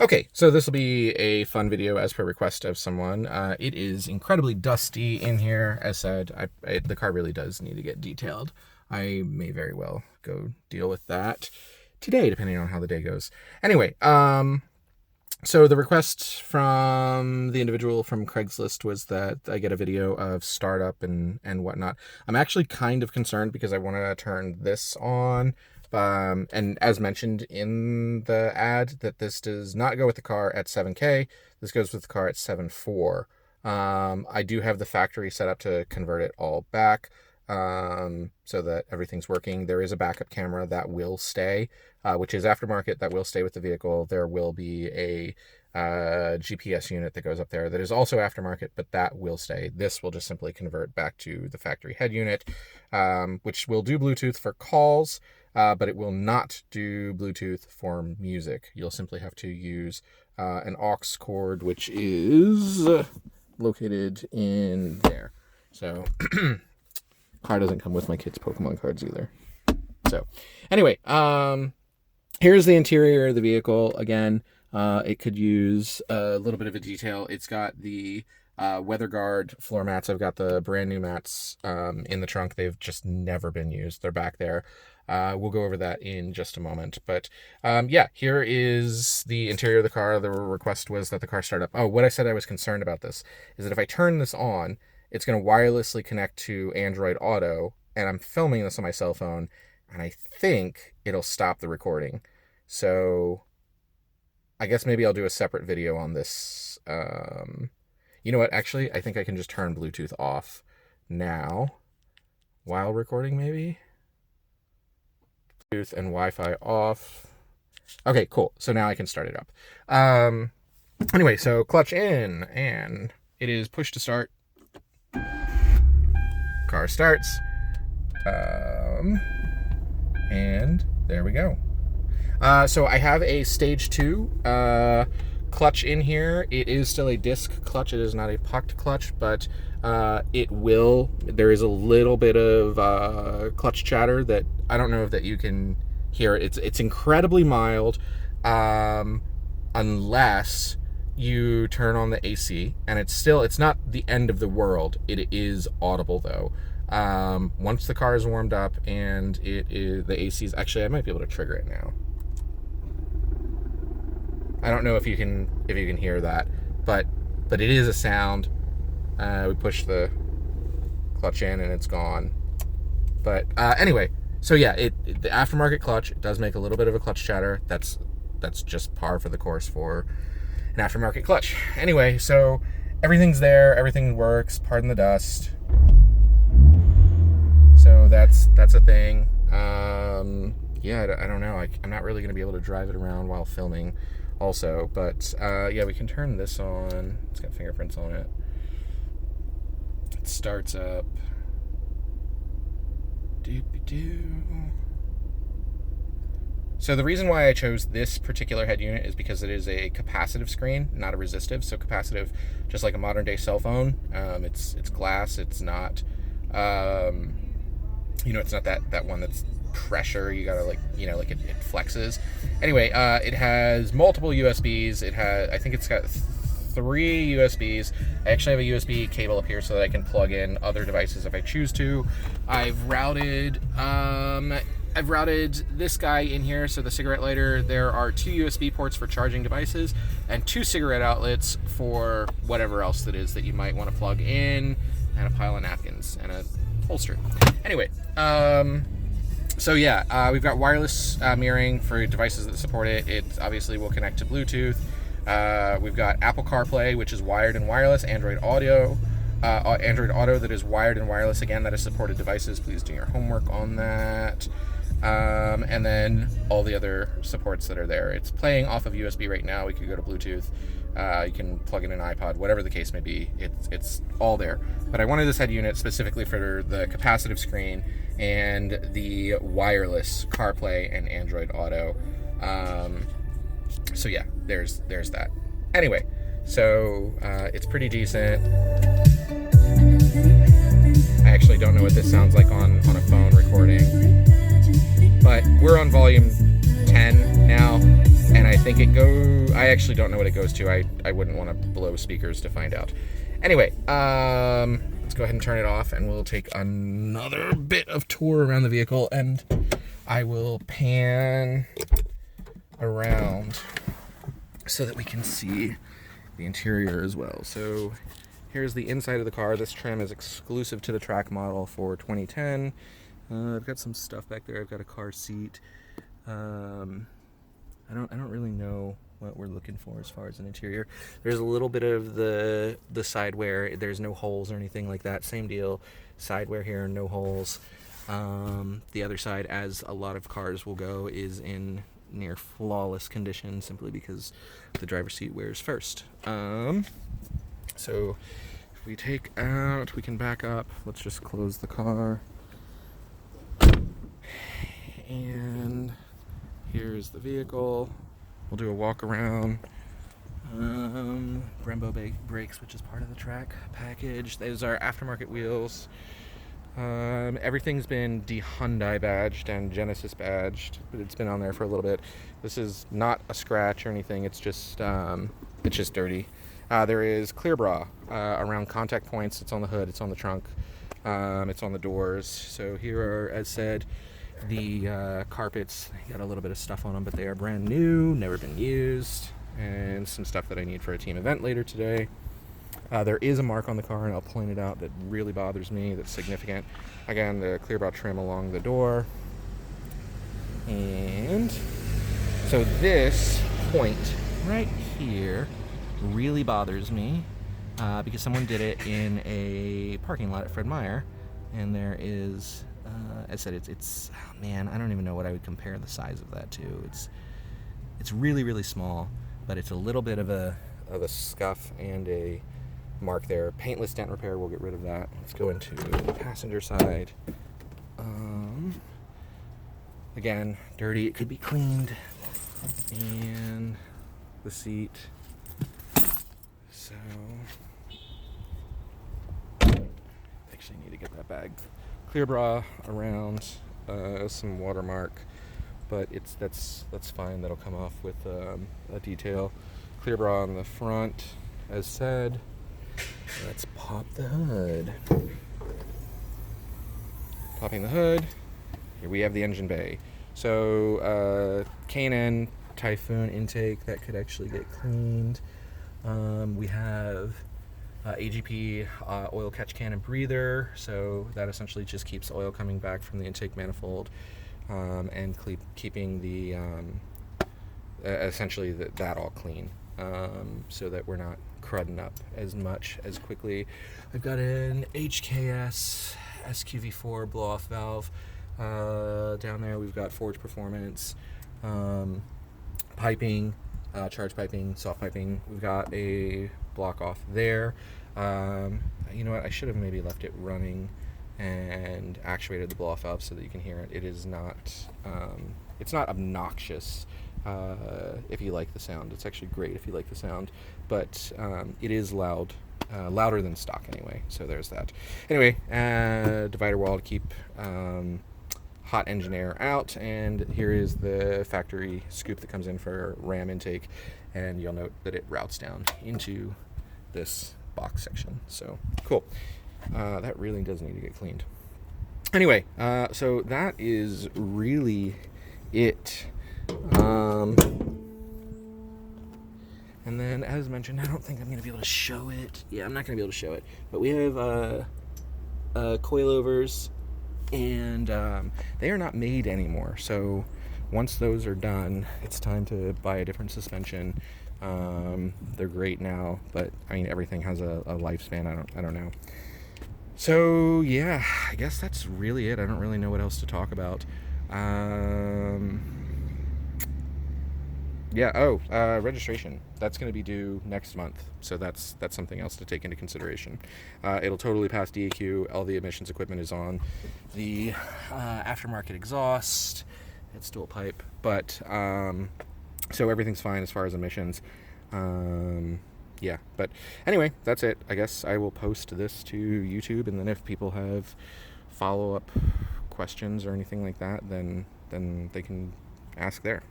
Okay, so this will be a fun video as per request of someone. It is incredibly dusty in here. As said, the car really does need to get detailed. I may very well go deal with that today, depending on how the day goes. Anyway, so the request from the individual from Craigslist was that I get a video of startup and whatnot. I'm actually kind of concerned because I want to turn this on. And as mentioned in the ad, that this does not go with the car at 7K. This goes with the car at 7.4. I do have the factory set up to convert it all back, so that everything's working. There is a backup camera that will stay, which is aftermarket, that will stay with the vehicle. There will be a GPS unit that goes up there that is also aftermarket, but that will stay. This will just simply convert back to the factory head unit, which will do Bluetooth for calls. But it will not do Bluetooth for music. You'll simply have to use an aux cord, which is located in there. So, car doesn't come with my kids' Pokemon cards either. So, anyway, here's the interior of the vehicle. Again, it could use a little bit of a detail. It's got the weather guard floor mats. I've got the brand new mats in the trunk. They've just never been used. They're back there. We'll go over that in just a moment. But yeah, here is the interior of the car. The request was that the car start up. Oh, what I said I was concerned about this is that if I turn this on, it's going to wirelessly connect to Android Auto, and I'm filming this on my cell phone, and I think it'll stop the recording. So I guess maybe I'll do a separate video on this. You know what? Actually, I think I can just turn Bluetooth off now while recording, maybe. Bluetooth and Wi-Fi off. Okay, cool. So now I can start it up. Anyway, so clutch in, and it is push to start. Car starts. And there we go. So I have a stage 2 clutch in here. It is still a disc clutch. It is not a pucked clutch, but there is a little bit of clutch chatter that I don't know if that you can hear. It's incredibly mild, unless you turn on the AC, and it's not the end of the world. It is audible though. Once the car is warmed up and the AC is actually, I might be able to trigger it now. I don't know if you can hear that, but it is a sound. We push the clutch in and it's gone. But anyway, so yeah, the aftermarket clutch does make a little bit of a clutch chatter. That's just par for the course for an aftermarket clutch. Anyway, so everything's there, everything works. Pardon the dust. So that's a thing. Yeah, I don't know. I'm not really gonna be able to drive it around while filming, also. But yeah, we can turn this on. It's got fingerprints on it. It starts up. Doopy-doo. So the reason why I chose this particular head unit is because it is a capacitive screen, not a resistive. So capacitive, just like a modern day cell phone. It's glass. It's not, it's not that one that's pressure. You gotta it flexes. Anyway, it has multiple USBs. I think it's got 3 USBs. I actually have a USB cable up here so that I can plug in other devices if I choose to. I've routed this guy in here, so the cigarette lighter. There are 2 USB ports for charging devices and 2 cigarette outlets for whatever else that is that you might want to plug in, and a pile of napkins and a holster. Anyway, so yeah, we've got wireless mirroring for devices that support it. It obviously will connect to Bluetooth. We've got Apple CarPlay, which is wired and wireless. Android Auto that is wired and wireless. Again, that is supported devices. Please do your homework on that. And then all the other supports that are there. It's playing off of USB right now. We could go to Bluetooth. You can plug in an iPod, whatever the case may be. It's all there. But I wanted this head unit specifically for the capacitive screen and the wireless CarPlay and Android Auto. So yeah, there's that. Anyway, so it's pretty decent. I actually don't know what this sounds like on a phone recording, but we're on volume 10 now. And I think I actually don't know what it goes to. I wouldn't want to blow speakers to find out. Anyway, let's go ahead and turn it off, and we'll take another bit of tour around the vehicle, and I will pan around so that we can see the interior as well. So here's the inside of the car. This trim is exclusive to the track model for 2010. I've got some stuff back there. I've got a car seat. I don't really know what we're looking for as far as an interior. There's a little bit of the sideware. There's no holes or anything like that. Same deal. Sideware here, no holes. The other side, as a lot of cars will go, is in near flawless condition simply because the driver's seat wears first. So if we take out, we can back up. Let's just close the car. And here's the vehicle. We'll do a walk around. Brembo brakes, which is part of the track package. Those are aftermarket wheels. Everything's been de-Hyundai badged and Genesis badged, but it's been on there for a little bit. This is not a scratch or anything. It's just dirty. There is clear bra around contact points. It's on the hood. It's on the trunk. It's on the doors. So here are, as said, the carpets. They got a little bit of stuff on them, but they are brand new, never been used, and some stuff that I need for a team event later today. There is a mark on the car, and I'll point it out, that really bothers me, that's significant. Again, the clear bra trim along the door. And so this point right here really bothers me because someone did it in a parking lot at Fred Meyer, and there is, I said, it's oh man, I don't even know what I would compare the size of that to. It's really, really small, but it's a little bit of a scuff and a mark there. Paintless dent repair will get rid of that. Let's go into the passenger side. Again, dirty. It could be cleaned. And the seat. So actually need to get that bag. Clear bra around, some watermark, but that's fine. That'll come off with a detail. Clear bra on the front, as said. Let's pop the hood. Popping the hood. Here we have the engine bay. So K&N Typhoon intake that could actually get cleaned. We have AGP oil catch can and breather. So that essentially just keeps oil coming back from the intake manifold and keeping the essentially that all clean. So that we're not crudding up as much as quickly. I've got an HKS SQV4 blow-off valve down there. We've got Forge Performance, piping, charge piping, soft piping. We've got a block off there. You know what? I should have maybe left it running and actuated the blow-off valve so that you can hear it. It is not. It's not obnoxious. If you like the sound. It's actually great if you like the sound, but it is loud, louder than stock anyway, so there's that. Anyway, divider wall to keep hot engine air out, and here is the factory scoop that comes in for ram intake, and you'll note that it routes down into this box section. So cool. That really does need to get cleaned. Anyway, so that is really it. And then, as mentioned, I don't think I'm going to be able to show it. Yeah, I'm not going to be able to show it. But we have coilovers, and they are not made anymore. So once those are done, it's time to buy a different suspension. They're great now, but I mean, everything has a lifespan. I don't know. So yeah, I guess that's really it. I don't really know what else to talk about. Yeah, registration. That's going to be due next month, so that's something else to take into consideration. It'll totally pass DEQ. All the emissions equipment is on. The aftermarket exhaust, it's dual pipe, but so everything's fine as far as emissions. Yeah, but anyway, that's it. I guess I will post this to YouTube, and then if people have follow-up questions or anything like that, then they can ask there.